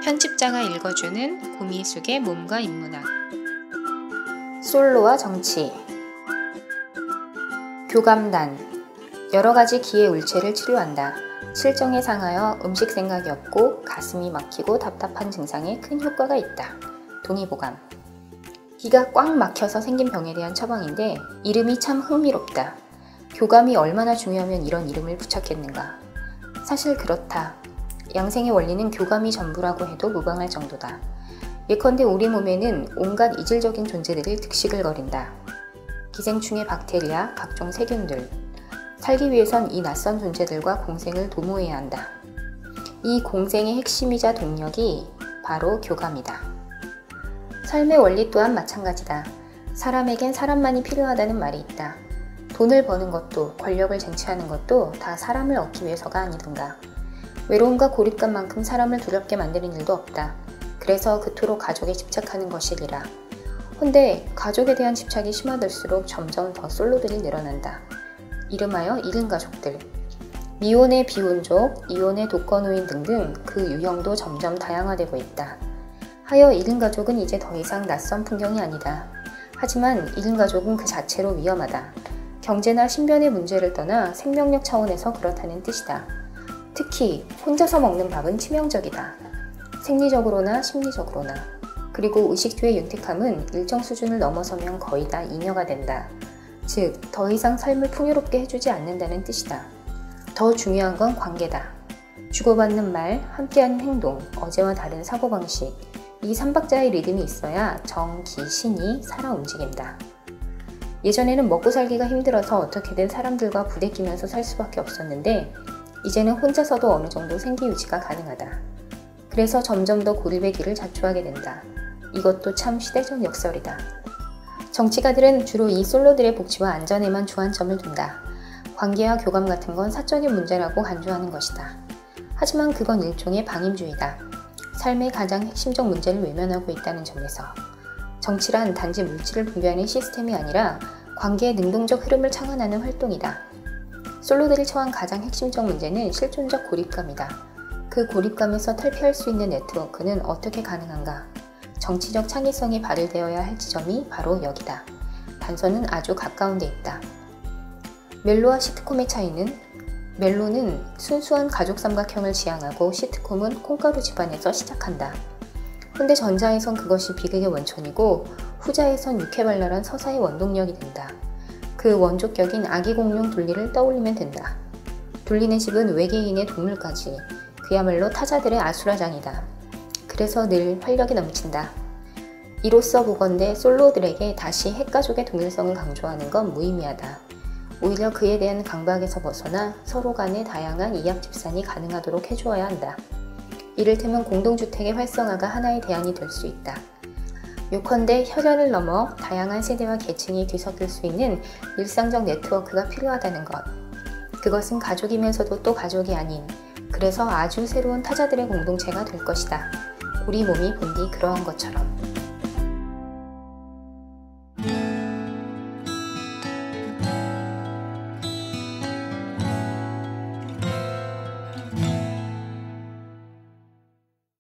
편집자가 읽어주는 고미숙의 몸과 인문학. 솔로와 정치. 교감단. 여러가지 기의 울체를 치료한다. 실정에 상하여 음식 생각이 없고 가슴이 막히고 답답한 증상에 큰 효과가 있다. 동의보감. 기가 꽉 막혀서 생긴 병에 대한 처방인데 이름이 참 흥미롭다. 교감이 얼마나 중요하면 이런 이름을 붙였겠는가. 사실 그렇다. 양생의 원리는 교감이 전부라고 해도 무방할 정도다. 예컨대 우리 몸에는 온갖 이질적인 존재들이 득식을 거린다. 기생충의 박테리아, 각종 세균들. 살기 위해선 이 낯선 존재들과 공생을 도모해야 한다. 이 공생의 핵심이자 동력이 바로 교감이다. 삶의 원리 또한 마찬가지다. 사람에겐 사람만이 필요하다는 말이 있다. 돈을 버는 것도 권력을 쟁취하는 것도 다 사람을 얻기 위해서가 아니던가. 외로움과 고립감만큼 사람을 두렵게 만드는 일도 없다. 그래서 그토록 가족에 집착하는 것이리라. 헌데 가족에 대한 집착이 심화될수록 점점 더 솔로들이 늘어난다. 이름하여 1인 가족들. 미혼의 비혼족, 이혼의 독거노인 등등 그 유형도 점점 다양화되고 있다. 하여 1인 가족은 이제 더 이상 낯선 풍경이 아니다. 하지만 1인 가족은 그 자체로 위험하다. 경제나 신변의 문제를 떠나 생명력 차원에서 그렇다는 뜻이다. 특히 혼자서 먹는 밥은 치명적이다. 생리적으로나 심리적으로나. 그리고 의식주의 윤택함은 일정 수준을 넘어서면 거의 다 잉여가 된다. 즉, 더 이상 삶을 풍요롭게 해주지 않는다는 뜻이다. 더 중요한 건 관계다. 주고받는 말, 함께하는 행동, 어제와 다른 사고방식. 이 3박자의 리듬이 있어야 정, 기, 신이 살아 움직인다. 예전에는 먹고 살기가 힘들어서 어떻게든 사람들과 부대끼면서 살 수밖에 없었는데 이제는 혼자서도 어느 정도 생기 유지가 가능하다. 그래서 점점 더 고립의 길을 자초하게 된다. 이것도 참 시대적 역설이다. 정치가들은 주로 이 솔로들의 복지와 안전에만 주안점을 둔다. 관계와 교감 같은 건 사적인 문제라고 간주하는 것이다. 하지만 그건 일종의 방임주의다. 삶의 가장 핵심적 문제를 외면하고 있다는 점에서. 정치란 단지 물질을 분배하는 시스템이 아니라 관계의 능동적 흐름을 창안하는 활동이다. 솔로들이 처한 가장 핵심적 문제는 실존적 고립감이다. 그 고립감에서 탈피할 수 있는 네트워크는 어떻게 가능한가? 정치적 창의성이 발휘되어야 할 지점이 바로 여기다. 단서는 아주 가까운 데 있다. 멜로와 시트콤의 차이는 멜로는 순수한 가족 삼각형을 지향하고 시트콤은 콩가루 집안에서 시작한다. 근데 전자에선 그것이 비극의 원천이고 후자에선 유쾌발랄한 서사의 원동력이 된다. 그 원조격인 아기 공룡 둘리를 떠올리면 된다. 둘리네 집은 외계인의 동물까지 그야말로 타자들의 아수라장이다. 그래서 늘 활력이 넘친다. 이로써 보건대 솔로들에게 다시 핵가족의 동일성을 강조하는 건 무의미하다. 오히려 그에 대한 강박에서 벗어나 서로 간의 다양한 이합 집산이 가능하도록 해주어야 한다. 이를테면 공동주택의 활성화가 하나의 대안이 될 수 있다. 요컨대 혈연을 넘어 다양한 세대와 계층이 뒤섞일 수 있는 일상적 네트워크가 필요하다는 것. 그것은 가족이면서도 또 가족이 아닌, 그래서 아주 새로운 타자들의 공동체가 될 것이다. 우리 몸이 본디 그러한 것처럼.